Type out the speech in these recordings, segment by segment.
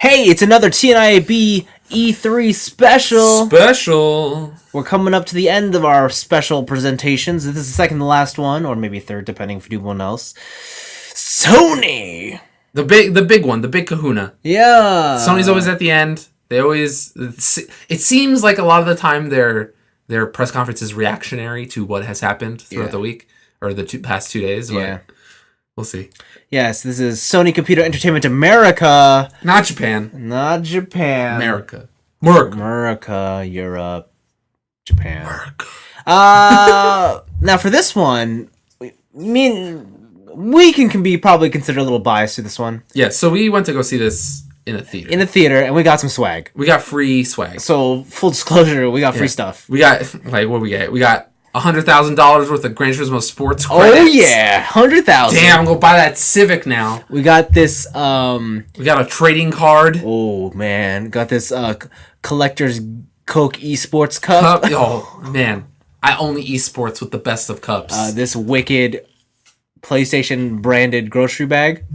Hey, it's another tniab E3 special. We're coming up to the end of our special presentations. This is the second to last one, or maybe third, depending if we do one else. Sony. The big one, the big kahuna. Yeah. Sony's always at the end. They always. It seems like a lot of the time their press conference is reactionary to what has happened throughout the week or the past 2 days. Yeah. We'll see. Yes, this is Sony Computer Entertainment America. Not Japan. Not Japan. America. Europe. Japan. America. Now for this one, we can be probably considered a little biased to this one. Yeah, so we went to go see this in a theater. And we got some swag. We got free swag. So, full disclosure, we got free stuff. We got, what we get? We got $100,000 worth of Gran Turismo sports credits. Oh, yeah. 100,000. Damn, I'm going to buy that Civic now. We got this, We got a trading card. Oh, man. Got this, Collector's Coke Esports Cup. Oh, man. I only esports with the best of cups. This wicked PlayStation branded grocery bag.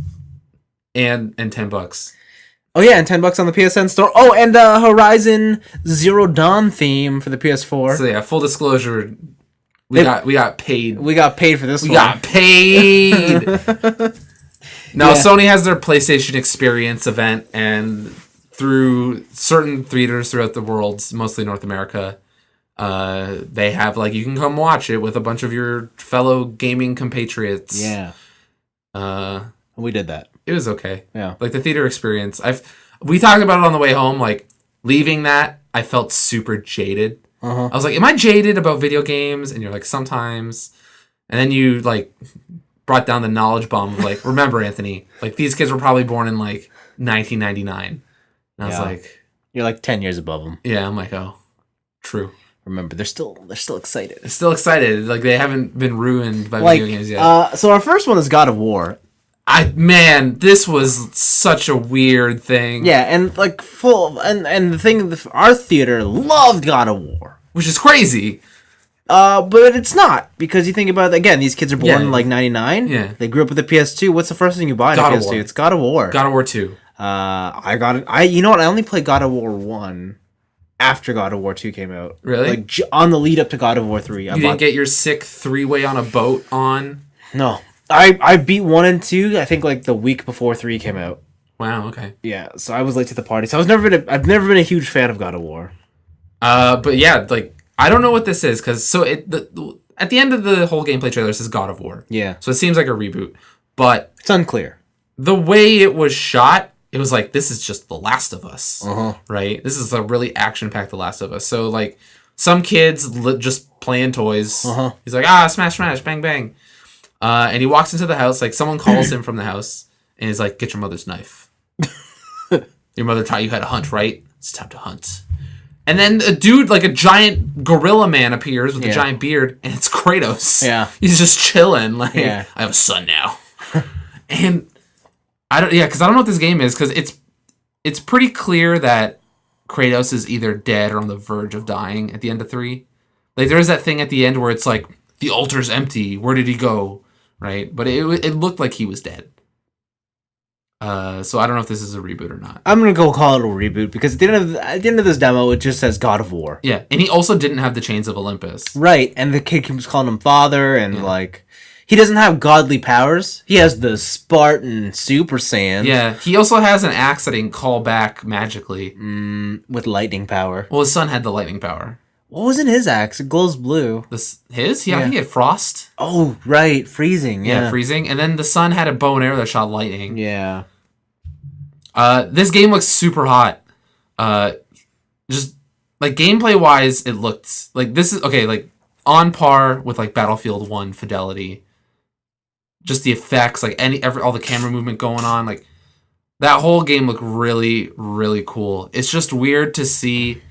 And $10. Oh yeah, and $10 on the PSN store. Oh, and the Horizon Zero Dawn theme for the PS4. So yeah, full disclosure, we got paid. We got paid for this one. We got paid. Now Sony has their PlayStation Experience event, and through certain theaters throughout the world, mostly North America, they have you can come watch it with a bunch of your fellow gaming compatriots. Yeah. We did that. It was okay. Yeah. The theater experience. We talked about it on the way home. Leaving that, I felt super jaded. Uh-huh. I was like, am I jaded about video games? And you're like, sometimes. And then you brought down the knowledge bomb of remember, Anthony, these kids were probably born in 1999. And I was like, you're 10 years above them. Yeah, I'm like, oh, true. Remember, they're still excited. They're still excited. They haven't been ruined by video games yet. So our first one is God of War. This was such a weird thing. Yeah, and and the thing, our theater loved God of War, which is crazy. But it's not, because you think about it, again, these kids are born in 99. Yeah, they grew up with the PS2. What's the first thing you buy on the PS2? It's God of War. God of War 2. I got it. You know what? I only played God of War 1 after God of War 2 came out. Really? On the lead up to God of War 3. You didn't get your sick 3-way on a boat on? No. I beat 1 and 2, I think the week before 3 came out. Wow, okay. Yeah, so I was late to the party. So I've never been a huge fan of God of War. But yeah, I don't know what this is, because at the end of the whole gameplay trailer it says God of War. Yeah. So it seems like a reboot. But it's unclear. The way it was shot, it was this is just The Last of Us. Uh-huh. Right? This is a really action-packed The Last of Us. So some kids just playing toys. Uh-huh. He's like, smash, smash, bang, bang. And he walks into the house, someone calls him from the house, and he's like, get your mother's knife. Your mother taught you how to hunt, right? It's time to hunt. And then a dude, a giant gorilla man appears with a giant beard, and it's Kratos. Yeah. He's just chilling, I have a son now. And because I don't know what this game is, because it's pretty clear that Kratos is either dead or on the verge of dying at the end of 3. There is that thing at the end where it's the altar's empty. Where did he go? Right? But it looked like he was dead. So I don't know if this is a reboot or not. I'm going to go call it a reboot, because at the end of this demo, it just says God of War. Yeah, and he also didn't have the Chains of Olympus. Right, and the kid keeps calling him father, and he doesn't have godly powers. He has the Spartan Super Saiyan. Yeah, he also has an axe that he can call back magically. With lightning power. Well, his son had the lightning power. What was in his axe? It glows blue. His? Yeah, I think he had frost. Oh, right. Freezing. Yeah, freezing. And then the son had a bow and arrow that shot lightning. Yeah. This game looks super hot. Just, gameplay-wise, it looked... this is... Okay, on par with, Battlefield 1 fidelity. Just the effects, all the camera movement going on. That whole game looked really, really cool. It's just weird to see...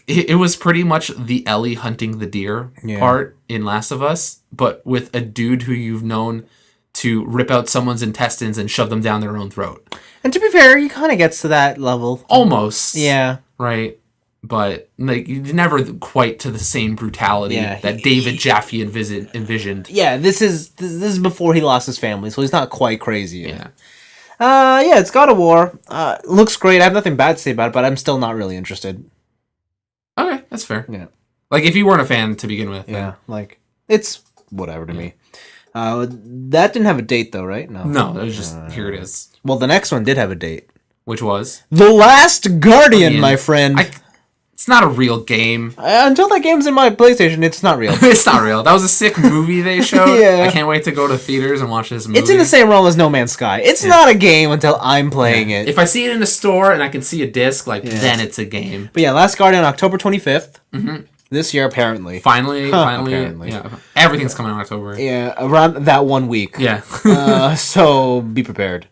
it was pretty much the Ellie hunting the deer part in Last of Us, but with a dude who you've known to rip out someone's intestines and shove them down their own throat. And to be fair, he kind of gets to that level. Almost. Yeah. Right? But, never quite to the same brutality that David Jaffe envisioned. Yeah, this is before he lost his family, so he's not quite crazy yet. Yeah. Yeah, it's God of War. Looks great. I have nothing bad to say about it, but I'm still not really interested. Okay, that's fair. Yeah. Like, if you weren't a fan to begin with. Yeah, like, it's whatever to me. That didn't have a date, though, right? No, it was just, here it is. Well, the next one did have a date. Which was? The Last Guardian, my friend. It's not a real game. Until that game's in my PlayStation, it's not real. It's not real. That was a sick movie they showed. Yeah. I can't wait to go to theaters and watch this movie. It's in the same realm as No Man's Sky. It's not a game until I'm playing it. If I see it in a store and I can see a disc, then it's a game. But yeah, Last Guardian, October 25th. Mm-hmm. This year, apparently. Finally. Yeah, everything's coming in October. Yeah, around that 1 week. Yeah. So be prepared.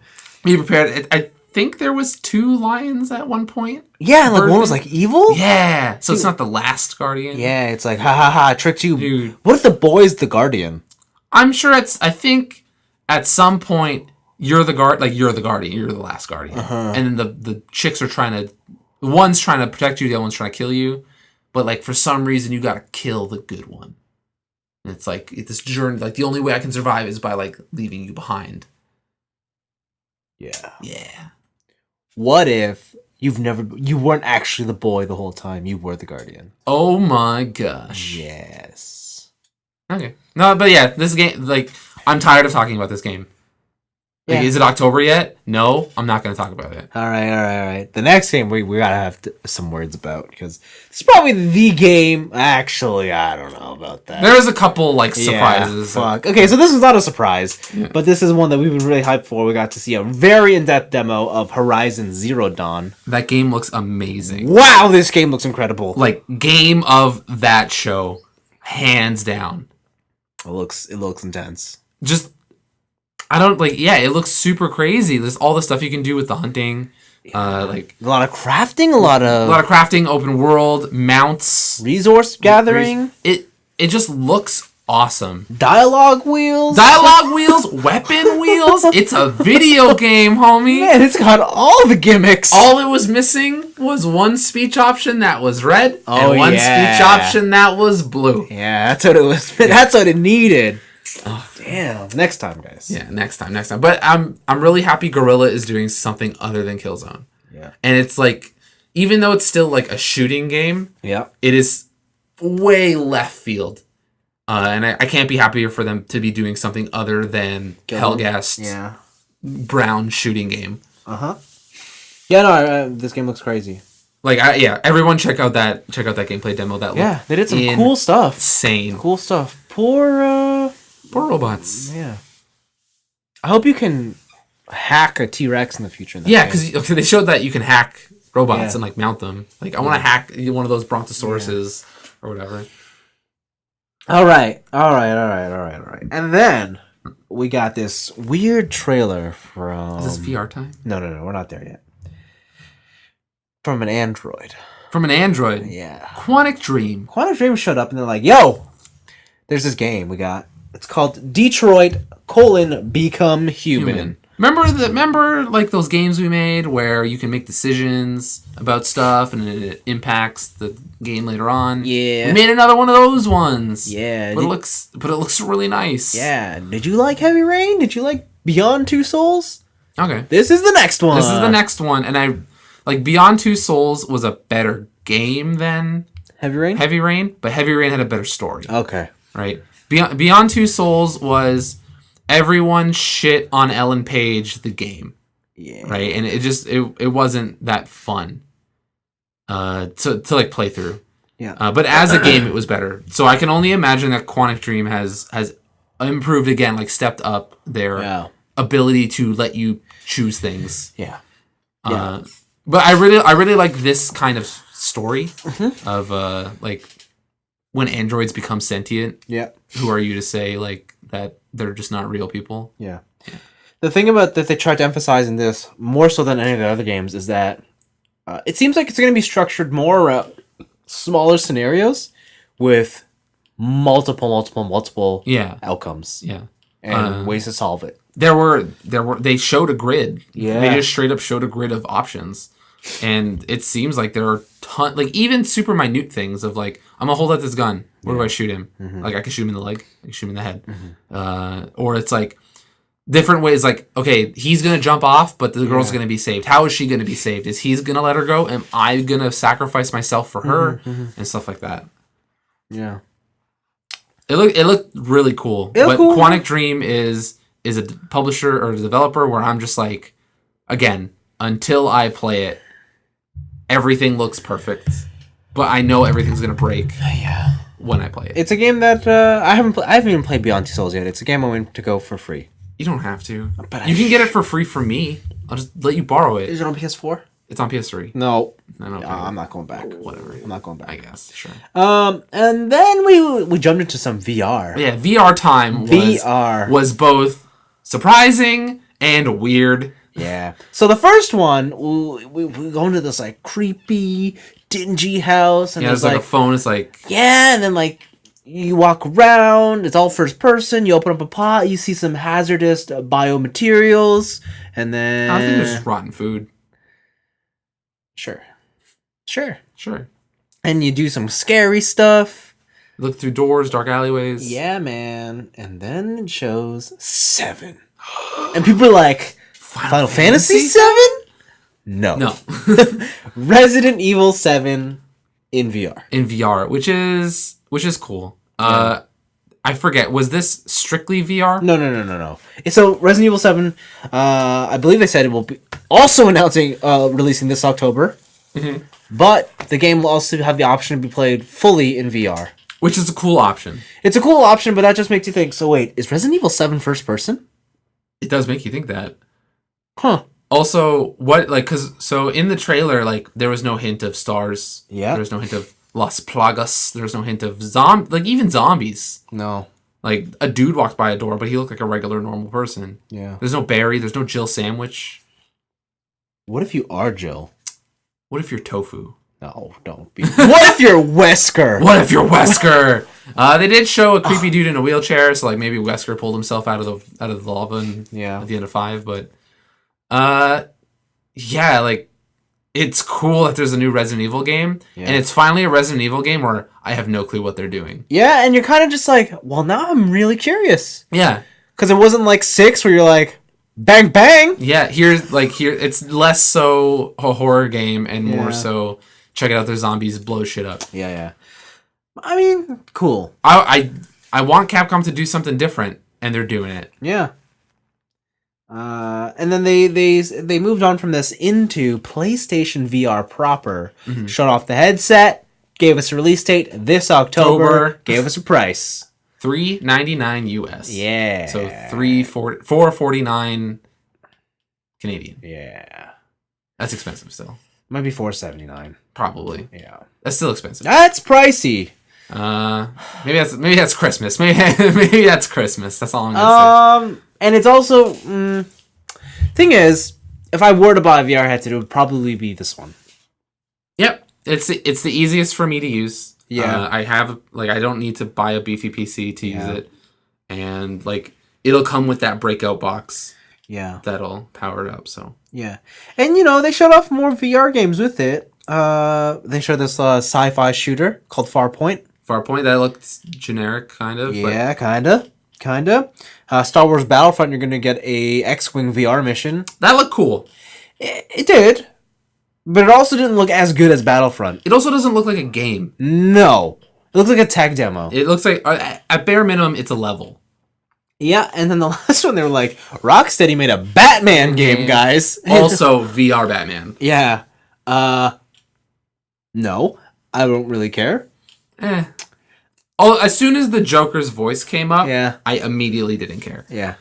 Be prepared. I think there was 2 lions at one point. Yeah, like one was like evil? Yeah. So it's not the Last Guardian. Yeah, it's like, ha, tricked you. Dude. What if the boy's the Guardian? I'm sure I think at some point you're the Guardian, you're the Last Guardian. And then the chicks are one's trying to protect you, the other one's trying to kill you. But like for some reason you gotta kill the good one. And it's like this journey, like the only way I can survive is by like leaving you behind. Yeah. Yeah. What if you weren't actually the boy the whole time, you were the Guardian? Oh my gosh. Yes. Okay. No, but yeah, this game, like, I'm tired of talking about this game. Like, Yeah. is it October yet? No, I'm not going to talk about it. All right. The next game we gotta have some words about, because it's probably the game. Actually, I don't know about that. There was a couple, like, surprises. Yeah, fuck. Okay, so this is not a surprise, but this is one that we've been really hyped for. We got to see a very in-depth demo of Horizon Zero Dawn. That game looks amazing. Wow, this game looks incredible. Like, game of that show. Hands down. It looks intense. Just, it looks super crazy. There's all the stuff you can do with the hunting. Like a lot of crafting, a lot of crafting, open world, mounts, resource gathering. It just looks awesome. Dialogue wheels, weapon wheels. It's a video game, homie. Man, it's got all the gimmicks. All it was missing was one speech option that was red and one speech option that was blue. Yeah, that's what it was. That's what it needed. Oh, damn. Next time, guys. Yeah, next time. But I'm really happy Guerrilla is doing something other than Killzone. Yeah. And it's like, even though it's still like a shooting game, yeah, it is way left field. And I can't be happier for them to be doing something other than Hellgast's brown shooting game. Yeah, no, this game looks crazy. Like, everyone check out that gameplay demo. That they did some cool stuff. Insane. Cool stuff. Poor robots. Yeah. I hope you can hack a T-Rex in the future. Because they showed that you can hack robots and like mount them. Like, I want to hack one of those Brontosauruses or whatever. All right. And then we got this weird trailer from... Is this VR time? No, we're not there yet. From an android. Yeah. Quantic Dream. Quantic Dream showed up and they're like, yo, there's this game we got. It's called Detroit: Become Human. Remember like those games we made where you can make decisions about stuff and it impacts the game later on? Yeah. We made another one of those ones. Yeah. But it looks really nice. Yeah. Did you like Heavy Rain? Did you like Beyond Two Souls? Okay. This is the next one. And I like Beyond Two Souls was a better game than Heavy Rain, but Heavy Rain had a better story. Okay. Right. Beyond Two Souls was everyone shit on Ellen Page the game. Yeah. Right? And it wasn't that fun to like play through. Yeah. But as a game it was better. So I can only imagine that Quantic Dream has improved again, like stepped up their ability to let you choose things. Yeah. But I really like this kind of story of like when androids become sentient. Yeah. Who are you to say like that they're just not real people? Yeah. The thing about that they tried to emphasize in this more so than any of the other games is that it seems like it's going to be structured more around smaller scenarios with multiple outcomes. Yeah. And ways to solve it. They showed a grid. Yeah. They just straight up showed a grid of options. And it seems like there are like even super minute things of like, I'm gonna hold out this gun. Where do I shoot him? Like I can shoot him in the leg, I can shoot him in the head. Or it's like different ways. Like, okay, he's gonna jump off, but the girl's gonna be saved. How is she gonna be saved? Is he gonna let her go? Am I gonna sacrifice myself for her and stuff like that? Yeah. It looked really cool. But Quantic Dream is a publisher or a developer where I'm just like, again, until I play it, everything looks perfect. But I know everything's gonna break. Yeah. When I play it. It's a game that I haven't even played Beyond Two Souls yet. It's a game I want to go for free. You don't have to. But you can get it for free from me. I'll just let you borrow it. Is it on PS4? It's on PS3. No. I'm not going back. Whatever. I'm not going back. I guess. Sure. And then we jumped into some VR. Yeah, VR time was both surprising and weird. Yeah. So the first one, we go into this like creepy, dingy house, and there's like a phone. It's like and then like you walk around. It's all first person. You open up a pot. You see some hazardous biomaterials, and then I think there's just rotten food. Sure. And you do some scary stuff. Look through doors, dark alleyways. Yeah, man. And then it shows 7, and people are like, Final Fantasy 7? No. Resident Evil 7 in VR. Which is cool. Yeah. I forget. Was this strictly VR? No. So Resident Evil 7, I believe they said it will be also releasing this October. Mm-hmm. But the game will also have the option to be played fully in VR. Which is a cool option. It's a cool option, but that just makes you think, so wait, is Resident Evil 7 first person? It does make you think that. Huh. Also, so in the trailer, like, there was no hint of stars. Yeah. There was no hint of Las Plagas. There was no hint of even zombies. No. Like, a dude walked by a door, but he looked like a regular, normal person. Yeah. There's no Barry. There's no Jill Sandwich. What if you are Jill? What if you're Tofu? No, don't be. What if you're Wesker? They did show a creepy dude in a wheelchair, so like maybe Wesker pulled himself out of the lava at the end of 5, but yeah, like it's cool that there's a new Resident Evil game, and it's finally a Resident Evil game where I have no clue what they're doing. Yeah, and you're kind of just like, well, now I'm really curious. Yeah, because it wasn't like 6 where you're like, bang bang. Yeah, here it's less so a horror game and more so check it out, there's zombies, blow shit up. Yeah. I mean, cool. I want Capcom to do something different, and they're doing it. Yeah. And then they moved on from this into PlayStation VR proper. Mm-hmm. Shut off the headset, gave us a release date this October. Gave us a price. $3.99 US. Yeah. So $4.49 Canadian. Yeah. That's expensive still. Might be $4.79. Probably. Yeah. That's still expensive. That's pricey. Maybe that's Christmas. Maybe that's Christmas. That's all I'm gonna say. And it's also thing is, if I were to buy a VR headset, it would probably be this one. Yep. It's the easiest for me to use. Yeah. I don't need to buy a beefy PC to use it. And like it'll come with that breakout box. Yeah. That'll power it up, so. Yeah. And they showed off more VR games with it. They showed this sci-fi shooter called Farpoint. Farpoint, that looked generic, kind of. Yeah, kind of. Star Wars Battlefront, you're going to get a X-Wing VR mission. That looked cool. It did. But it also didn't look as good as Battlefront. It also doesn't look like a game. No. It looks like a tech demo. It looks like, at bare minimum, it's a level. Yeah, and then the last one, they were like, Rocksteady made a Batman game, guys. Also, VR Batman. Yeah. No, I don't really care. Oh, as soon as the Joker's voice came up, I immediately didn't care. Yeah.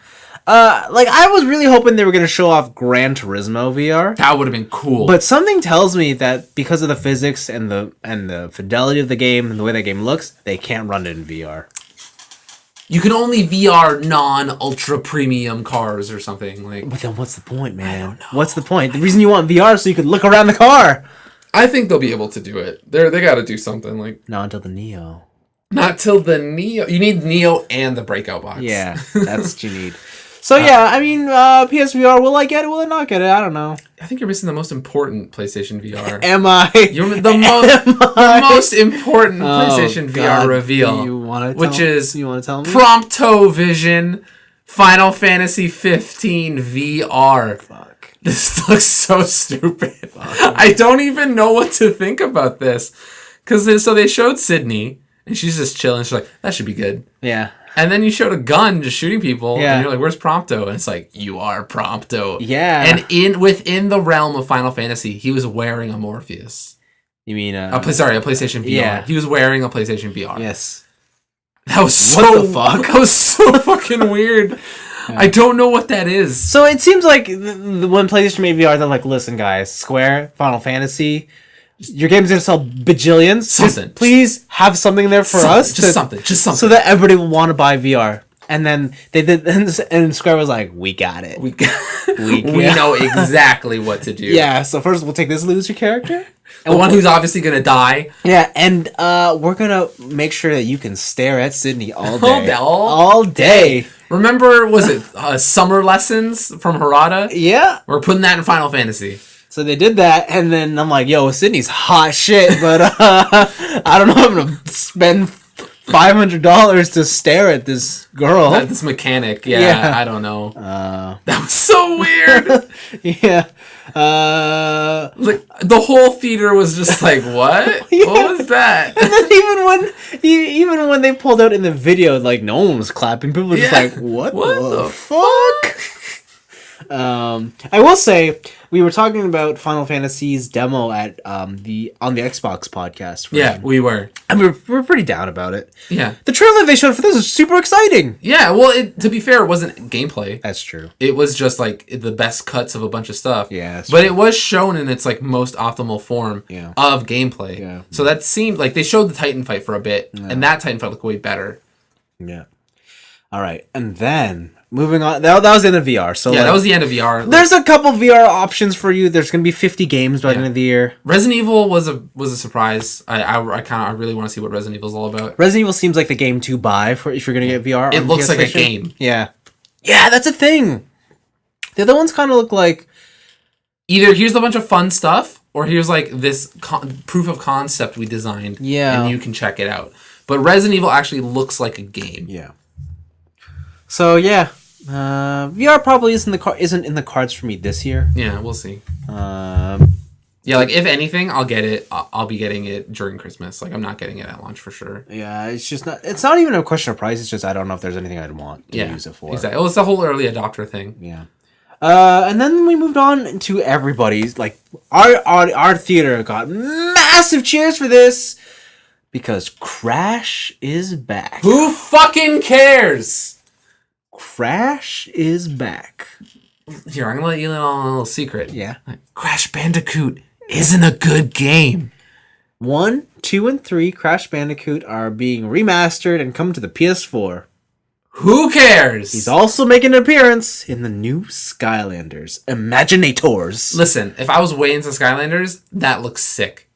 I was really hoping they were going to show off Gran Turismo VR. That would have been cool. But something tells me that because of the physics and the fidelity of the game and the way that game looks, they can't run it in VR. You can only VR non-ultra premium cars or something like. But then what's the point, man? I don't know. What's the point? The reason you want VR is so you can look around the car. I think they'll be able to do it. They got to do something like. Not until the Neo. Not till the Neo. You need Neo and the breakout box. Yeah, that's what you need. So I mean, PSVR, will I get it? Will I not get it? I don't know. I think you're missing the most important PlayStation VR. Am I? You're the most important PlayStation VR reveal. You want to which is you want to tell me? Promptovision Final Fantasy 15 VR. Fuck. This looks so stupid. I don't even know what to think about this. Because so they showed Sydney, and she's just chilling. She's like, that should be good. Yeah. And then you showed a gun just shooting people, Yeah. and you're like, where's Prompto? And it's like, you are Prompto. Yeah. And within the realm of Final Fantasy, he was wearing a Morpheus. You mean a PlayStation VR. Yeah. He was wearing a PlayStation VR. Yes. That was so What the fuck? That was so fucking weird. I don't know what that is. So it seems like when PlayStation made VR, they're like, listen, guys, Square, Final Fantasy, your game's gonna sell bajillions. Something. Please have something there for us. Just something. So that everybody will want to buy VR. And then they did, and Square was like, we got it. We know exactly what to do. Yeah, so first we'll take this loser character. The one who's obviously gonna die. Yeah, and we're gonna make sure that you can stare at Sydney all day. All day. Remember, was it Summer Lessons from Harada? Yeah. We're putting that in Final Fantasy. So they did that, and then I'm like, yo, Sydney's hot shit, but I don't know if I'm gonna spend $500 to stare at this girl. This mechanic, yeah, I don't know. That was so weird. Yeah. Like the whole theater was just like, what? Yeah. What was that? And then even when they pulled out in the video, like no one was clapping. People were just like, what the fuck? I will say we were talking about Final Fantasy's demo at the Xbox podcast. Yeah, we were. And we were pretty down about it. Yeah. The trailer they showed for this is super exciting. Yeah, well, to be fair, it wasn't gameplay. That's true. It was just like the best cuts of a bunch of stuff. Yeah, that's but true. it was shown in its like most optimal form of gameplay. Yeah. So that seemed like they showed the Titan fight for a bit, and that Titan fight looked way better. Yeah. All right, and then moving on. That was the end of VR. So yeah, that was the end of VR. There's a couple VR options for you. There's gonna be 50 games by the end of the year. Resident Evil was a surprise. I really want to see what Resident Evil's all about. Resident Evil seems like the game to buy for if you're gonna get VR. It on looks like a PS5. game. Yeah, that's a thing. The other ones kind of look like either here's a bunch of fun stuff, or here's like this proof of concept we designed. Yeah, and you can check it out. But Resident Evil actually looks like a game. Yeah. So yeah, VR probably isn't in the cards for me this year. Yeah, we'll see. Yeah, like if anything, I'll get it. I'll be getting it during Christmas. Like I'm not getting it at launch for sure. Yeah, it's not even a question of price. It's just I don't know if there's anything I'd want to use it for. Exactly. Well, it's the whole early adopter thing. Yeah. And then we moved on to everybody's. Like our theater got massive cheers for this because Crash is back. Who fucking cares? Crash is back. Here, I'm gonna let you in on a little secret. Yeah. Crash Bandicoot isn't a good game. 1, 2, and 3 Crash Bandicoot are being remastered and come to the PS4. Who cares? He's also making an appearance in the new Skylanders Imaginators. Listen, if I was way into Skylanders, that looks sick.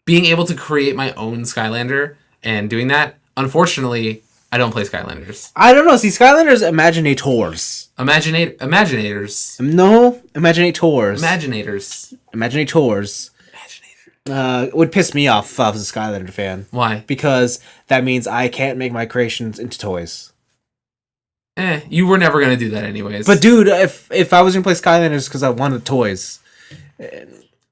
Being able to create my own Skylander and doing that, unfortunately, I don't play Skylanders. I don't know. See, Skylanders Imaginators. Imaginators. No, Imaginators. Imaginators. It would piss me off if I was a Skylander fan. Why? Because that means I can't make my creations into toys. You were never gonna do that anyways. But dude, if I was gonna play Skylanders because I wanted toys.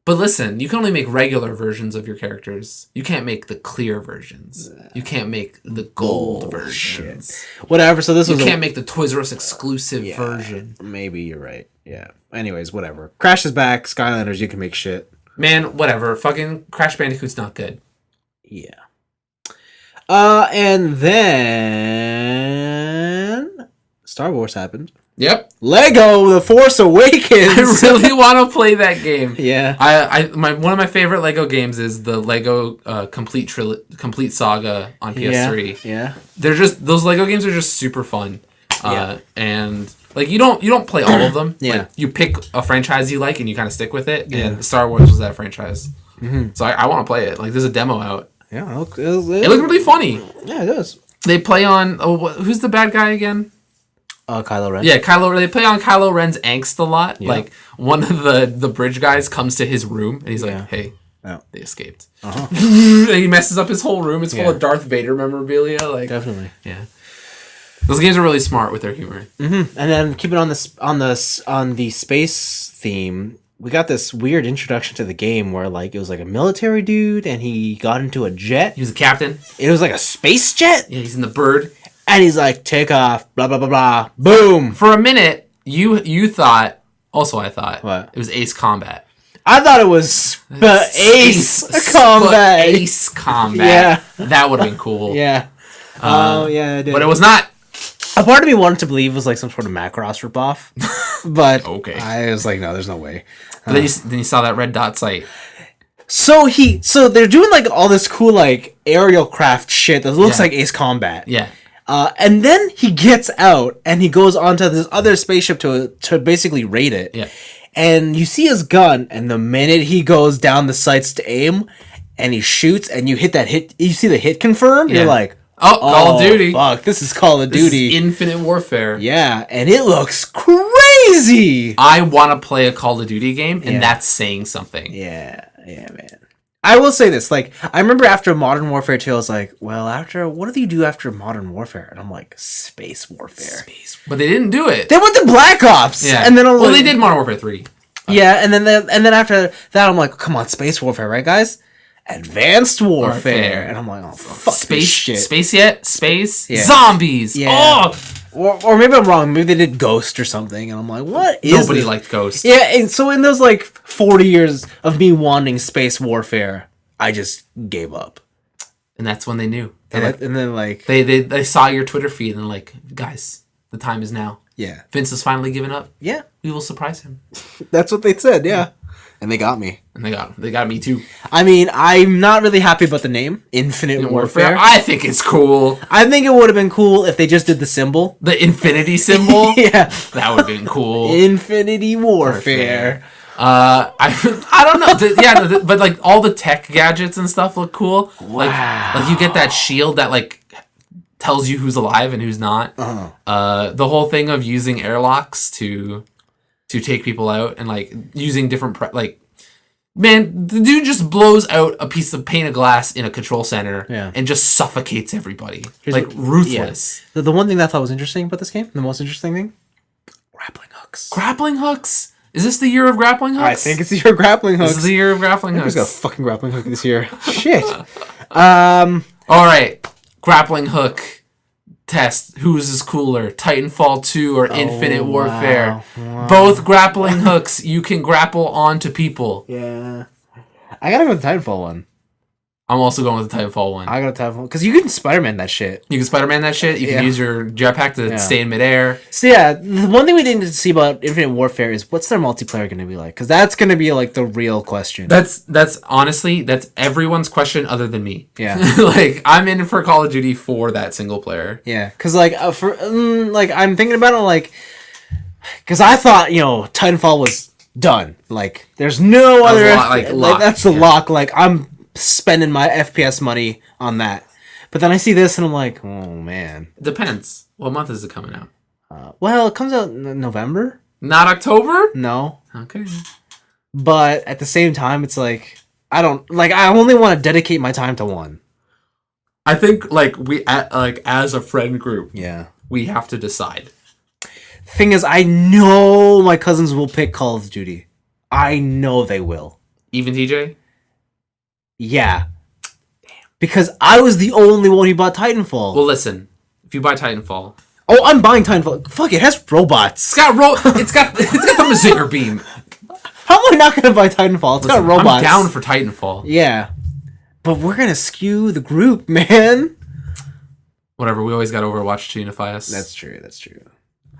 But listen, you can only make regular versions of your characters. You can't make the clear versions. You can't make the gold versions. Shit. Whatever. So you can't make the Toys R Us exclusive version. Maybe you're right. Yeah. Anyways, whatever. Crash is back. Skylanders, you can make shit. Man, whatever. Fucking Crash Bandicoot's not good. Yeah. And then Star Wars happened. Yep. Lego The Force Awakens. I really want to play that game. Yeah. One of my favorite Lego games is the Lego Complete Saga on PS3. Yeah. They're just those Lego games are just super fun. And like you don't play all of them. Yeah. Like, you pick a franchise you like and you kind of stick with it. Yeah. And Star Wars was that franchise. Mm-hmm. So I want to play it. Like there's a demo out. Yeah. It looked really funny. Yeah, it does. They play on who's the bad guy again? Kylo Ren. Yeah, They play on Kylo Ren's angst a lot. Yeah. Like one of the bridge guys comes to his room and he's like, "Hey, they escaped." Uh-huh. And he messes up his whole room. It's full of Darth Vader memorabilia. Like definitely. Yeah. Those games are really smart with their humor. Mm-hmm. And then keeping on the space theme, we got this weird introduction to the game where like it was like a military dude and he got into a jet. He was a captain. It was like a space jet. Yeah, he's in the bird. And he's like, take off, blah blah blah blah, boom. For a minute, you thought. Also, I thought What? It was Ace Combat. I thought it was Ace Combat. Ace Combat. Yeah, that would have been cool. yeah. Oh yeah, I did. But it was not. A part of me wanted to believe it was like some sort of Macross ripoff, but Okay. I was like, no, there's no way. But then you saw that red dot sight. So they're doing like all this cool like aerial craft shit that looks like Ace Combat. Yeah. And then he gets out and he goes onto this other spaceship to basically raid it. Yeah. And you see his gun, and the minute he goes down the sights to aim, and he shoots, and you hit that hit, you see the hit confirm. Yeah. You're like, oh, Call of Duty. Fuck, this is Call of Duty. This is Infinite Warfare. Yeah, and it looks crazy. I want to play a Call of Duty game, and Yeah. that's saying something. Yeah, man. I will say this, like, I remember after Modern Warfare 2, I was like, well, what do you do after Modern Warfare? And I'm like, Space Warfare. But they didn't do it. They went to Black Ops. Yeah. And then I'm well, like, they did Modern Warfare 3. Yeah, and then after that, I'm like, come on, Space Warfare, right, guys? Advanced Warfare. And I'm like, oh, fuck this shit. Space yet? Space? Yeah. Zombies! Yeah. Oh! Or maybe I'm wrong. Maybe they did Ghost or something. And I'm like, what is Nobody this? liked Ghost. Yeah, and so in those, like, 40 years of me wanting Space Warfare, I just gave up. And that's when they knew. And then, like... They saw your Twitter feed and they're like, guys, the time is now. Yeah. Vince has finally given up. Yeah. We will surprise him. That's what they said, yeah. And they got me. And they got me too. I mean, I'm not really happy about the name, Infinite Warfare. I think it's cool. I think it would have been cool if they just did the symbol. The infinity symbol? Yeah. That would have been cool. Infinity Warfare. I don't know. But like all the tech gadgets and stuff look cool. Wow. Like you get that shield that like tells you who's alive and who's not. The whole thing of using airlocks to take people out and like using different man, the dude just blows out a piece of pane of glass in a control center and just suffocates everybody. Ruthless. Yeah. The one thing that I thought was interesting about this game, the most interesting thing, grappling hooks. Grappling hooks. Is this the year of grappling hooks? I think it's the year of grappling hooks. This is the year of grappling hooks. Who's got a fucking grappling hook this year? Shit. All right, grappling hook test. Whose is cooler, Titanfall 2 or Infinite Warfare? Wow. Both grappling hooks. You can grapple onto people. Yeah. I gotta go with the Titanfall one. I'm also going with the Titanfall one. I gotta Titanfall because you can Spider-Man that shit. You can Spider-Man that shit. You can use your jetpack to stay in midair. So yeah, the one thing we didn't see about Infinite Warfare is what's their multiplayer going to be like? Because that's going to be like the real question. That's honestly everyone's question other than me. Yeah, like I'm in for Call of Duty for that single player. Yeah, because like I'm thinking about it like because I thought Titanfall was done. Like there's no other lock. That's the lock. Like I'm spending my FPS money on that. But then I see this and I'm like, oh man. Depends. What month is it coming out? Well, it comes out in November. Not October? No. Okay. But at the same time, it's like I only want to dedicate my time to one. I think as a friend group, we have to decide. Thing is, I know my cousins will pick Call of Duty. I know they will. Even TJ? Yeah. Because I was the only one who bought Titanfall. Well, listen. If you buy Titanfall... Oh, I'm buying Titanfall. Fuck, it has robots. It's got the Mazinger beam. How am I not going to buy Titanfall? It's got robots. I'm down for Titanfall. Yeah. But we're going to skew the group, man. Whatever, we always got Overwatch to unify us. That's true.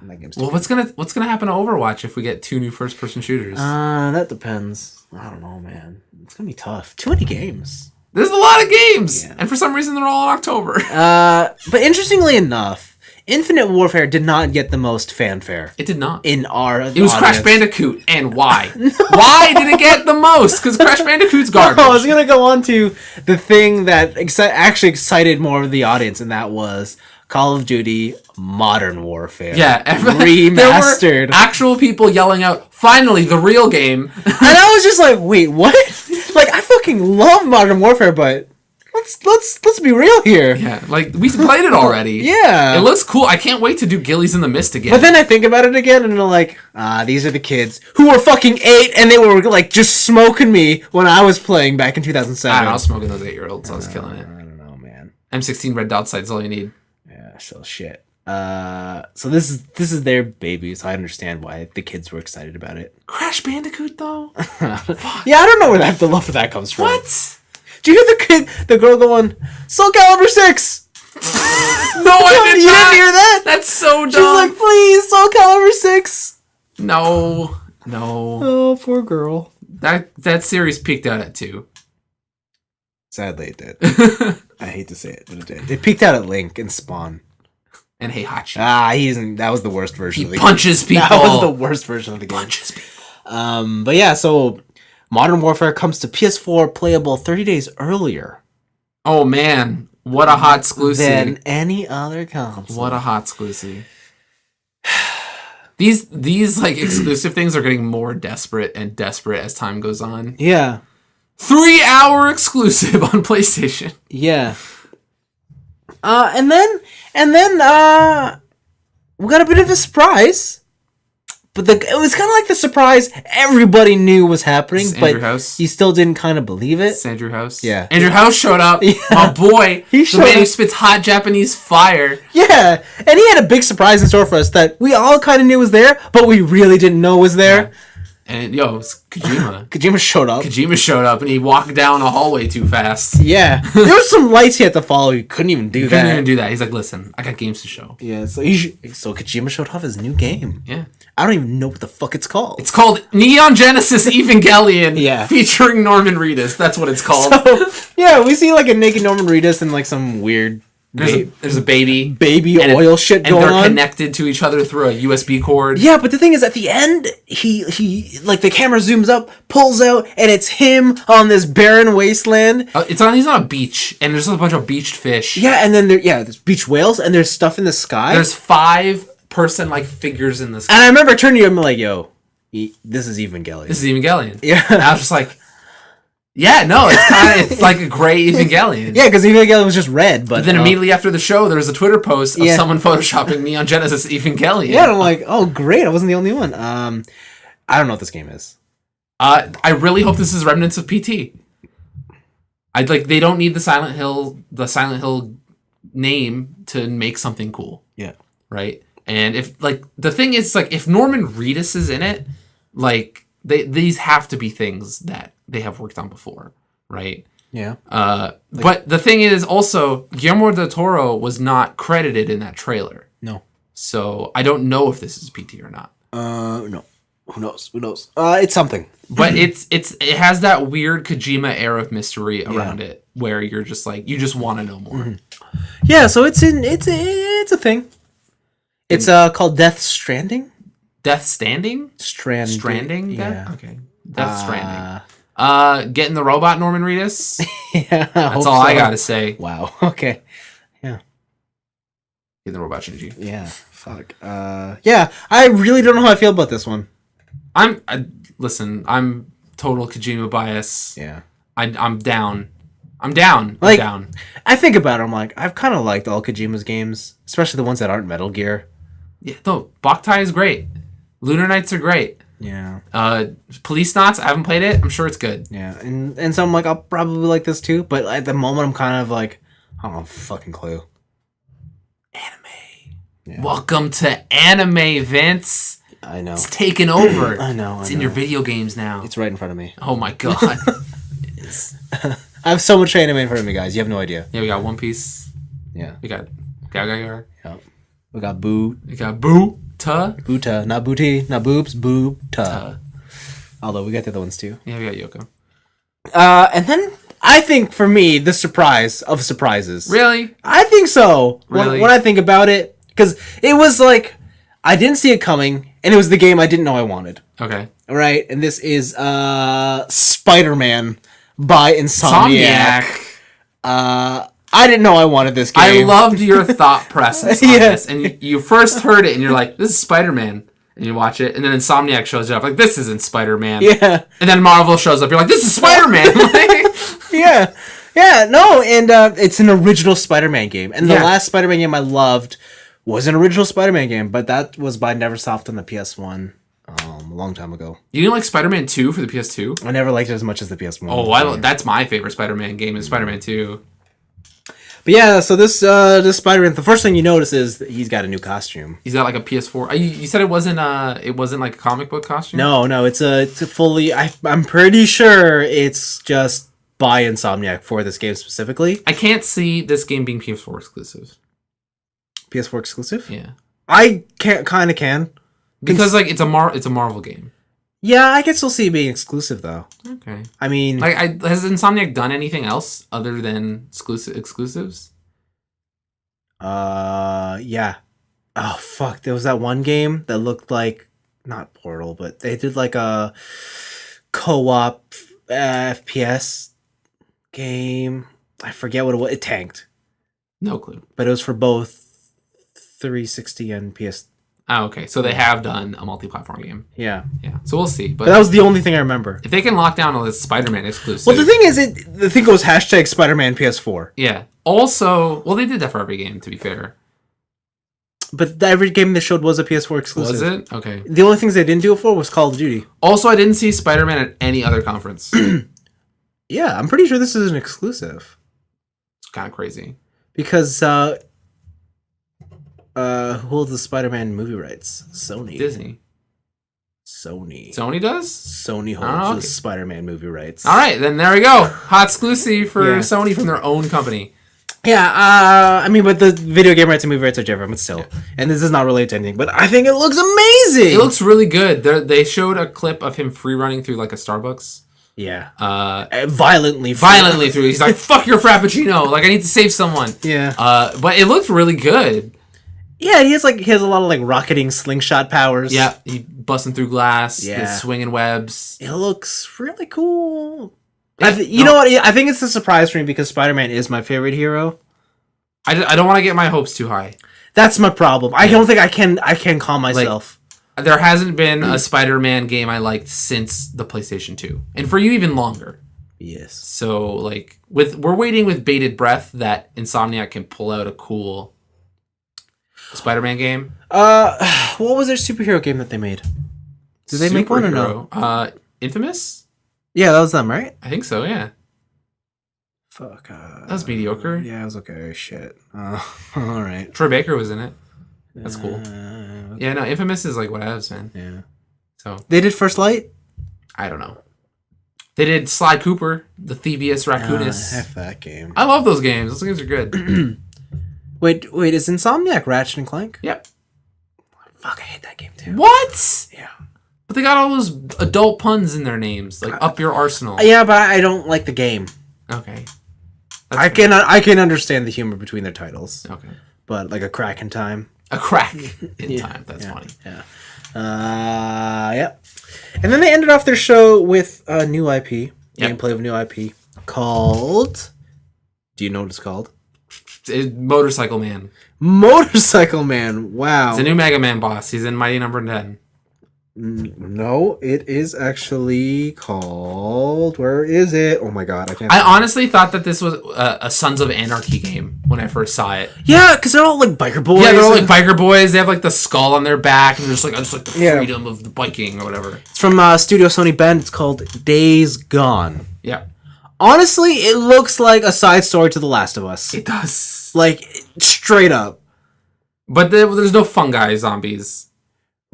That game's well, what's gonna happen to Overwatch if we get 2 new first-person shooters? That depends. I don't know, man. It's gonna be tough. Too many games. There's a lot of games, and for some reason they're all in October. But interestingly enough, Infinite Warfare did not get the most fanfare. It did not. In our It was Crash Bandicoot, and why? Why did it get the most? Because Crash Bandicoot's garbage. I was gonna go on to the thing that actually excited more of the audience, and that was Call of Duty Modern Warfare. Yeah, remastered. There were actual people yelling out, "Finally, the real game!" And I was just like, "Wait, what?" Like, I fucking love Modern Warfare, but let's be real here. Yeah, like we played it already. Yeah. It looks cool. I can't wait to do Gillies in the Mist again. But then I think about it again, and I'm like, these are the kids who were fucking 8, and they were like just smoking me when I was playing back in 2007. I was smoking those 8-year-olds. I was killing it. I don't know, man. M16 red dot sight is all you need. Yeah, so shit. So this is their baby, so I understand why the kids were excited about it. Crash Bandicoot though. Yeah, I don't know where the love for that comes from. What? Do you hear the girl going, Soul Calibur 6? No, I did You not. didn't hear that? That's so dumb. She's like, please, Soul Calibur 6. No. Oh, poor girl. That series peaked out at 2. Sadly, it did. I hate to say it, but it did. It peaked out at Link and Spawn. And Heihachi. He isn't. That was the worst version of the game. Punches people. That was the worst version of the game. Punches people. But yeah, so Modern Warfare comes to PS4 playable 30 days earlier. Oh man, what a hot exclusive. Than any other console. What a hot exclusive. These like exclusive things are getting more desperate and desperate as time goes on. Yeah. 3-hour exclusive on PlayStation. Yeah. And then we got a bit of a surprise. But it was kind of like the surprise everybody knew was happening, but you still didn't kind of believe it. It's Andrew House. Yeah. Andrew House showed up. Yeah. My boy. The man who spits hot Japanese fire. Yeah. And he had a big surprise in store for us that we all kind of knew was there, but we really didn't know was there. Yeah. And it was Kojima. Kojima showed up. And he walked down a hallway too fast. Yeah. There was some lights he had to follow. He couldn't even do that. Couldn't even do that. He's like, listen, I got games to show. Yeah, so Kojima showed off his new game. Yeah. I don't even know what the fuck it's called. It's called Neon Genesis Evangelion. Yeah. Featuring Norman Reedus. That's what it's called. So, yeah, we see like a naked Norman Reedus and like some weird There's a baby oil shit going on. And they're connected to each other through a USB cord. Yeah, but the thing is, at the end, he like the camera zooms up, pulls out, and it's him on this barren wasteland. He's on a beach, and there's a bunch of beached fish. Yeah, and then there's beach whales, and there's stuff in the sky. There's 5-person like figures in the sky. And I remember turning to him like, "Yo, this is Evangelion." This is Evangelion. Yeah, and I was just like. Yeah, no, it's like a gray Evangelion. Yeah, because Evangelion was just red, but then immediately after the show, there was a Twitter post of someone photoshopping Neon Genesis Evangelion. Yeah, and I'm like, oh great, I wasn't the only one. I don't know what this game is. I really hope this is remnants of PT. They don't need the Silent Hill name to make something cool. Yeah. Right? And if the thing is if Norman Reedus is in it, these have to be things that they have worked on before, right? Yeah. But the thing is also Guillermo del Toro was not credited in that trailer. No. So I don't know if this is PT or not. No. Who knows? It's something. But it has that weird Kojima air of mystery around it where you're just like you just want to know more. Mm-hmm. Yeah, so it's a thing. It's called Death Stranding. Death Standing? Stranding? Yeah. Okay. Death Stranding. Getting the robot Norman Reedus? Yeah. That's all I gotta say. Wow. Okay. Yeah. Getting the robot Shinji. Yeah. Fuck. Yeah. I really don't know how I feel about this one. Listen, I'm total Kojima bias. Yeah. I'm down. I'm down. I think about it, I'm like, I've kind of liked all Kojima's games, especially the ones that aren't Metal Gear. Yeah, no, Boktai is great. Lunar Knights are great. Yeah. Police Knots, I haven't played it. I'm sure it's good. Yeah, and so I'm like, I'll probably like this too, but at the moment I'm kind of like, I don't have a fucking clue. Anime. Yeah. Welcome to anime, Vince. I know. It's taken over. I know. It's in your video games now. It's right in front of me. Oh my god. It is. I have so much anime in front of me, guys. You have no idea. Yeah, we got One Piece. Yeah. We got Gagagar. Yeah. We got Boo. We got Boota. Boota. Not Booty. Not Boobs. Boota. Although we got the other ones too. Yeah, we got Yoko. And then I think for me, the surprise of surprises. Really? I think so. Really? When I think about it. Because it was like, I didn't see it coming, and it was the game I didn't know I wanted. Okay. Right? And this is Spider-Man by Insomniac. I didn't know I wanted this game. I loved your thought process on this. And you first heard it, and you're like, this is Spider-Man. And you watch it, and then Insomniac shows up. Like, this isn't Spider-Man. Yeah. And then Marvel shows up. You're like, this is Spider-Man. Yeah. Yeah, no, and it's an original Spider-Man game. And the Yeah. last Spider-Man game I loved was an original Spider-Man game, but that was by Neversoft on the PS1 a long time ago. You didn't like Spider-Man 2 for the PS2? I never liked it as much as the PS1. Oh, that's my favorite Spider-Man game is Spider-Man 2. But yeah, so this Spider-Man, the first thing you notice is that he's got a new costume. He's got like a PS4. You said it wasn't like a comic book costume? No, it's a fully. I'm pretty sure it's just by Insomniac for this game specifically. I can't see this game being PS4 exclusive. PS4 exclusive? Yeah. I kind of can. Because like it's a Marvel game. Yeah, I can still see it being exclusive though. Okay. I mean, like, has Insomniac done anything else other than exclusives? Yeah. Oh fuck, there was that one game that looked like not Portal, but they did like a co-op FPS game. I forget what it was. It tanked. No clue. But it was for both 360 and PS. Oh, okay. So they have done a multi-platform game. Yeah. Yeah. So we'll see. But that was the only thing I remember. If they can lock down a Spider-Man exclusive. Well, the thing is, the thing goes hashtag Spider-Man PS4. Yeah. Also, well, they did that for every game, to be fair. But every game they showed was a PS4 exclusive. Was it? Okay. The only things they didn't do it for was Call of Duty. Also, I didn't see Spider-Man at any other conference. Yeah, I'm pretty sure this is an exclusive. It's kind of crazy. Because, who holds the Spider-Man movie rights? Sony. Disney. Sony does? Sony holds okay. the Spider-Man movie rights. All right, then there we go. Hot exclusive for Sony from their own company. Yeah, I mean, but the video game rights and movie rights are different, but still. Yeah. And this is not related to anything, but I think it looks amazing! It looks really good. They showed a clip of him free running through like a Starbucks. Yeah. Violently through. He's like, fuck your Frappuccino. Like, I need to save someone. Yeah. But it looked really good. Yeah, he has a lot of like rocketing slingshot powers. Yeah, he busting through glass, Yeah. swinging webs. It looks really cool. Yeah, you know what? I think it's a surprise for me because Spider-Man is my favorite hero. I don't want to get my hopes too high. That's my problem. I don't think I can calm myself. Like, there hasn't been a Spider-Man game I liked since the PlayStation 2. And for you, even longer. Yes. So, like, we're waiting with bated breath that Insomniac can pull out a cool Spider-Man game. What was their superhero game that they made? Did they make one or no? Infamous? Yeah, that was them, right? I think so, yeah. Fuck. That was mediocre. Yeah, it was okay. Shit. All right. Troy Baker was in it. That's cool. Okay. Yeah, no, Infamous is like whatevs, man. Yeah. So They did First Light? I don't know. They did Sly Cooper, the Thievius Raccoonus. F that game. I love those games. Those games are good. Wait, is Insomniac Ratchet and Clank? Yep. Fuck, I hate that game too. What? Yeah. But they got all those adult puns in their names, like up your arsenal. Yeah, but I don't like the game. Okay. I can understand the humor between their titles. Okay. But like a crack in time. A crack in time. That's funny. Yeah. Yep. And then they ended off their show with a new IP, gameplay of a new IP called. Do you know what it's called? Motorcycle Man. Motorcycle Man. Wow. It's a new Mega Man boss. He's in Mighty Number 10. No, it is actually called. Where is it? Oh my god, I can't. I honestly thought that this was a Sons of Anarchy game when I first saw it. Yeah, because they're all like biker boys. Yeah, they're all like biker boys. They have like the skull on their back, and they're just like, I just like the freedom of the biking or whatever. It's from Studio Sony Bend. It's called Days Gone. Yeah. Honestly, it looks like a side story to The Last of Us. It does. Like, straight up. But there's no fungi zombies.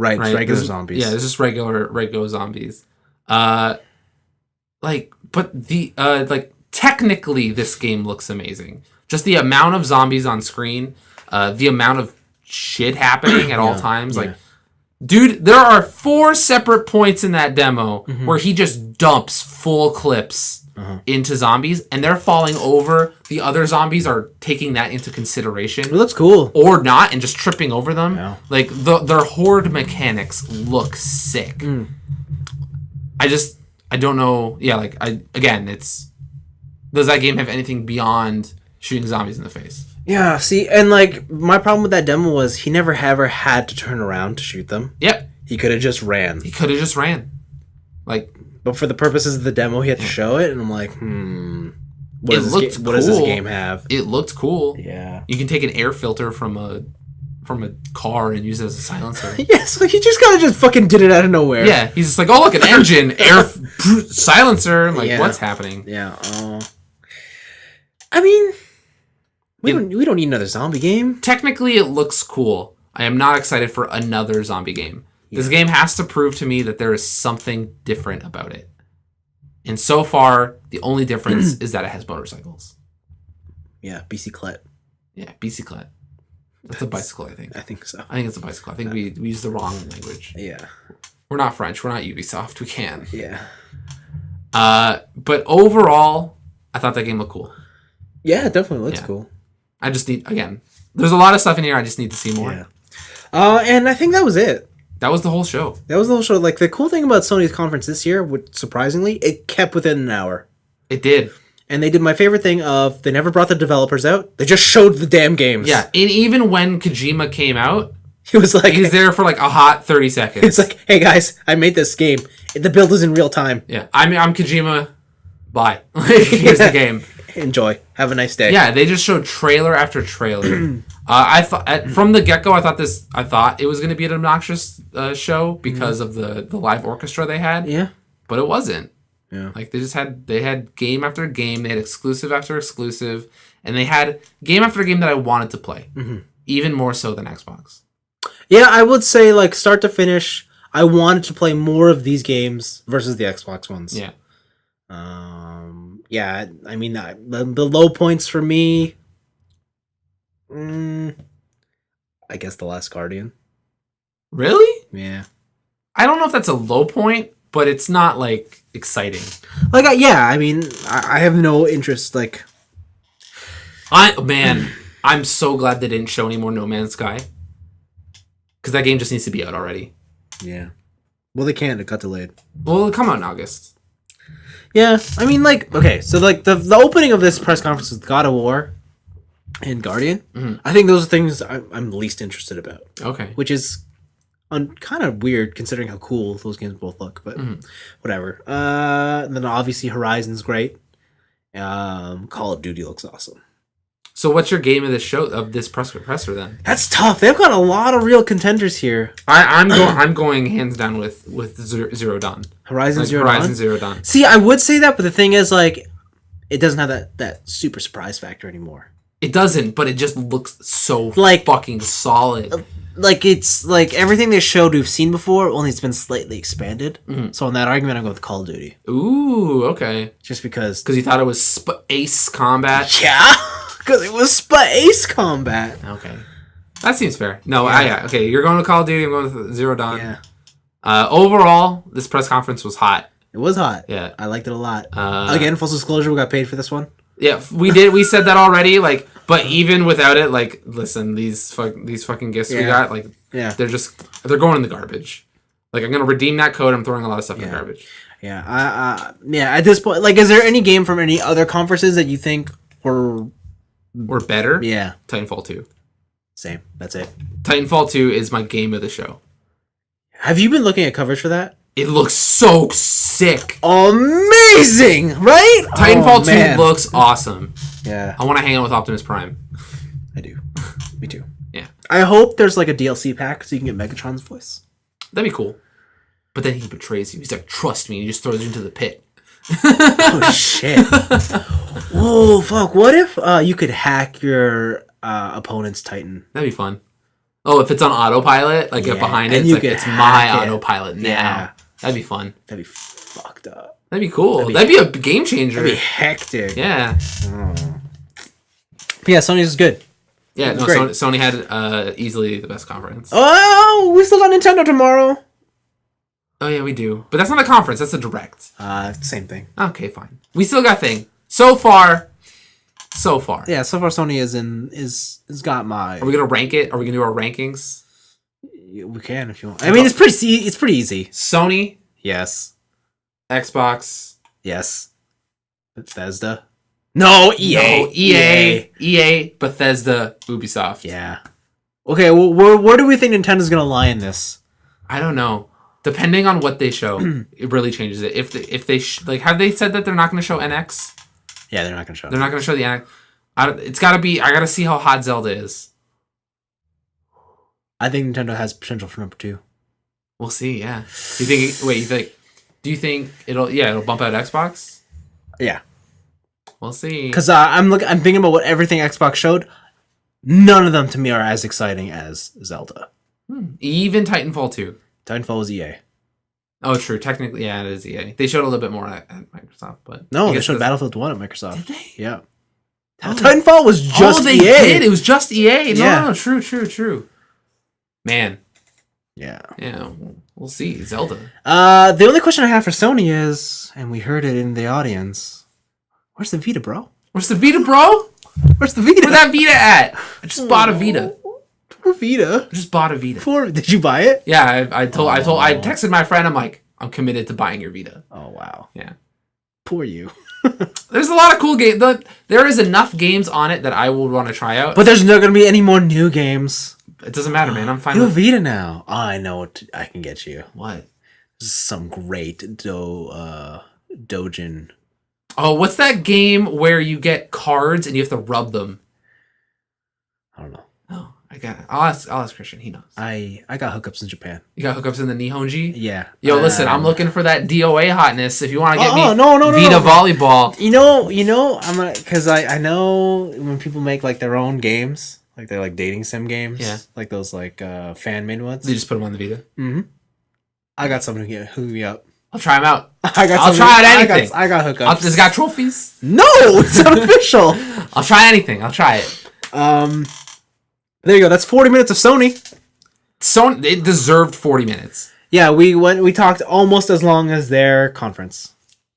Right, regular zombies. Yeah, it's just regular zombies. But technically this game looks amazing. Just the amount of zombies on screen, the amount of shit happening at all times. Like, dude, there are 4 separate points in that demo where he just dumps full clips into zombies, and they're falling over. The other zombies are taking that into consideration. It looks cool. Or not, and just tripping over them. Yeah. Like, their horde mechanics look sick. I don't know. Yeah, does that game have anything beyond shooting zombies in the face? Yeah, see, and like, my problem with that demo was he never ever had to turn around to shoot them. Yep. He could have just ran. Like, but for the purposes of the demo, he had to show it, and I'm like, What It does looked what does this cool. game have? It looked cool. Yeah. You can take an air filter from a car and use it as a silencer. Yeah, so he just kind of just fucking did it out of nowhere. Yeah, he's just like, oh look, an engine, air silencer. I'm like, Yeah. what's happening? Yeah. I mean, we don't need another zombie game. Technically, it looks cool. I am not excited for another zombie game. This game has to prove to me that there is something different about it. And so far, the only difference is that it has motorcycles. Yeah, bicyclette. Yeah, bicyclette. That's a bicycle, I think. I think so. I think it's a bicycle. I think we use the wrong language. Yeah. We're not French. We're not Ubisoft. We can. Yeah. But overall, I thought that game looked cool. Yeah, it definitely looks cool. I just need, again, there's a lot of stuff in here. I just need to see more. Yeah. And I think that was it. That was the whole show. That was the whole show. Like, the cool thing about Sony's conference this year, which, surprisingly, it kept within an hour. It did. And they did my favorite thing of, they never brought the developers out. They just showed the damn games. Yeah, and even when Kojima came out, He was like... he's there for like a hot 30 seconds. It's like, hey guys, I made this game. The build is in real time. Yeah, I'm Kojima. Bye. Here's the game. Enjoy. Have a nice day. Yeah, they just showed trailer after trailer. I thought from the get go, I thought it was going to be an obnoxious show because of the live orchestra they had. Yeah. But it wasn't. Yeah. Like they had game after game, they had exclusive after exclusive, and they had game after game that I wanted to play, even more so than Xbox. Yeah, I would say like start to finish, I wanted to play more of these games versus the Xbox ones. Yeah. Yeah, I mean the low points for me. I guess The Last Guardian. Really? Yeah. I don't know if that's a low point, but it's not like exciting. Like I mean, I have no interest. Like, I'm so glad they didn't show any more No Man's Sky, because that game just needs to be out already. Yeah. Well, they can't. It got delayed. Well, it'll come out in August. Yeah, I mean, like, okay, so like the opening of this press conference with God of War and Guardian, I think those are things I'm least interested about. Okay, which is kind of weird considering how cool those games both look, but whatever. And then obviously Horizon's great. Call of Duty looks awesome. So what's your game of this show of this presser then? That's tough. They've got a lot of real contenders here. I'm going hands down with Zero Dawn. Horizon Zero Dawn. See, I would say that, but the thing is, like, it doesn't have that super surprise factor anymore. It doesn't, but it just looks so like fucking solid. Like, it's like everything they showed we've seen before, only it's been slightly expanded. So in that argument, I'm going with Call of Duty. Ooh, okay. Just because you thought it was space combat. Yeah. Because it was space combat. Okay. That seems fair. No, yeah. Okay, you're going with Call of Duty, I'm going with Zero Dawn. Yeah. Overall, this press conference was hot. It was hot. Yeah. I liked it a lot. Again, full disclosure, we got paid for this one. Yeah, we did. We said that already. Like, but even without it, like, listen, these fucking gifts we got, like, they're going in the garbage. Like, I'm gonna redeem that code. I'm throwing a lot of stuff in the garbage. Yeah. At this point, like, is there any game from any other conferences that you think were better? Yeah. Titanfall 2. Same. That's it. Titanfall 2 is my game of the show. Have you been looking at covers for that? It looks so sick. Amazing, right? Titanfall 2 looks awesome. Yeah. I want to hang out with Optimus Prime. I do. Me too. Yeah. I hope there's like a DLC pack so you can get Megatron's voice. That'd be cool. But then he betrays you. He's like, trust me. And he just throws you into the pit. Oh, shit. Oh, fuck. What if you could hack your opponent's Titan? That'd be fun. Oh, if it's on autopilot, like get behind it, it's like, it's my autopilot now. Yeah. That'd be fun. That'd be fucked up. That'd be cool. That'd be a game changer. That'd be hectic. Yeah. Yeah, Sony's is good. Yeah, no, Sony had easily the best conference. Oh, we still got Nintendo tomorrow. Oh, yeah, we do. But that's not a conference. That's a direct. Same thing. Okay, fine. We still got thing. So far. Yeah, so far Sony is got my... Are we going to rank it? Are we going to do our rankings? We can if you want. I mean, it's pretty easy. Sony. Yes. Xbox. Yes. Bethesda. No, EA. No, EA, Bethesda, Ubisoft. Yeah. Okay, well, where do we think Nintendo's going to lie in this? I don't know. Depending on what they show, it really changes it. If they like, have they said that they're not going to show NX? Yeah, they're not gonna show. They're not going to show the annex. It's got to be. I got to see how hot Zelda is. I think Nintendo has potential for number 2. We'll see. Yeah. Do you think? Wait. Do you think it'll? Yeah, it'll bump out Xbox. Yeah. We'll see. Because I'm thinking about what everything Xbox showed. None of them to me are as exciting as Zelda. Even Titanfall 2. Titanfall was EA. Oh, true. Technically, yeah, it is EA. They showed a little bit more at Microsoft, but No, they showed Battlefield 1 at Microsoft. Did they? Yeah. Titanfall was just they EA. did. It was just EA. Yeah. No, true. Man. Yeah. Yeah, we'll see. Zelda. The only question I have for Sony is, and we heard it in the audience, where's the Vita, bro? Where's the Vita, bro? Where's the Vita? Where's that Vita at? I just bought a Vita. Poor Vita. I just bought a Vita. Did you buy it? Yeah, I texted my friend. I'm like, I'm committed to buying your Vita. Oh wow. Yeah. Poor you. There's a lot of cool games. There is enough games on it that I will want to try out. But there's not going to be any more new games. It doesn't matter, man. I'm fine You with have Vita now. Oh, I know what I can get you. What? Some great Dojin. Oh, what's that game where you get cards and you have to rub them? I don't know. Oh, I'll ask Christian. He knows. I got hookups in Japan. You got hookups in the Nihonji? Yeah. Yo, listen, I'm looking for that DOA hotness. If you want to get me no, Vita volleyball. You know, I'm gonna, because I know when people make like their own games, like they're like dating sim games, yeah, like those like fan made ones. They just put them on the Vita. Mm-hmm. I got someone who hook me up. I'll try them out. I'll try out anything. I got hookups. It's got trophies. No, it's not official. I'll try anything. I'll try it. There you go. That's 40 minutes of Sony. Sony, it deserved 40 minutes. Yeah, we talked almost as long as their conference.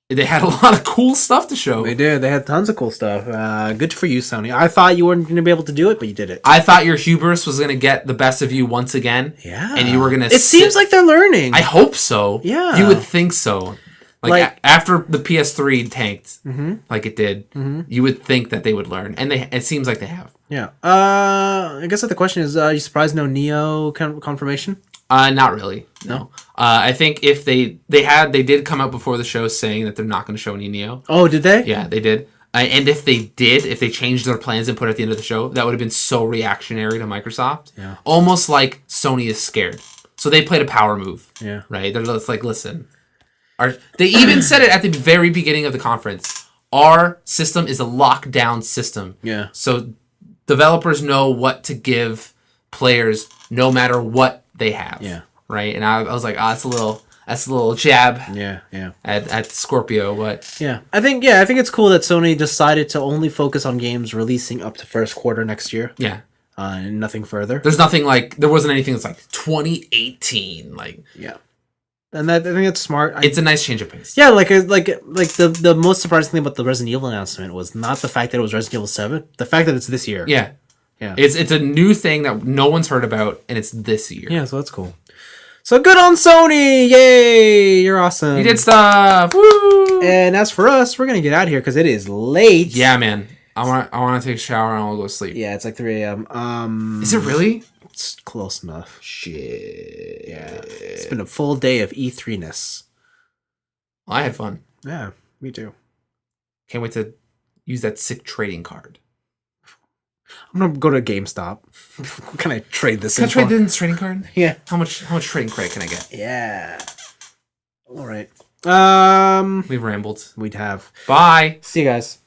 They had a lot of cool stuff to show. They did. They had tons of cool stuff. Good for you, Sony. I thought you weren't going to be able to do it, but you did it. I thought your hubris was going to get the best of you once again. Yeah. And you were going to... It seems like they're learning. I hope so. Yeah. You would think so. Like after the PS3 tanked, like it did, you would think that they would learn. And it seems like they have. Yeah. I guess that the question is, are you surprised no Neo confirmation? Not really. No. I think if they did come out before the show saying that they're not going to show any Neo. Oh, did they? Yeah, they did. And if they changed their plans and put it at the end of the show, that would have been so reactionary to Microsoft. Yeah. Almost like Sony is scared. So they played a power move. Yeah. Right? They're just like, listen. They even said it at the very beginning of the conference. Our system is a lockdown system. Yeah. So developers know what to give players no matter what they have. Yeah. Right? And I was like, that's a little jab. Yeah. At Scorpio, but I think it's cool that Sony decided to only focus on games releasing up to first quarter next year. Yeah. And nothing further. There wasn't anything that's like 2018, like yeah. And I think it's smart. It's a nice change of pace. Yeah, like the most surprising thing about the Resident Evil announcement was not the fact that it was Resident Evil 7, the fact that it's this year. Yeah. Yeah. It's a new thing that no one's heard about, and it's this year. Yeah, so that's cool. So good on Sony! Yay! You're awesome. You did stuff! Woo! And as for us, we're gonna get out of here because it is late. Yeah, man. I want to take a shower and I'll go sleep. Yeah, it's like 3 a.m. Is it really? It's close enough. Shit. Yeah. It's been a full day of E3-ness. Well, I had fun. Yeah, me too. Can't wait to use that sick trading card. I'm gonna go to GameStop. Can I trade this? Can I trade this trading card? Yeah. How much trading credit can I get? Yeah. All right. We've rambled. We'd have. Bye. See you guys.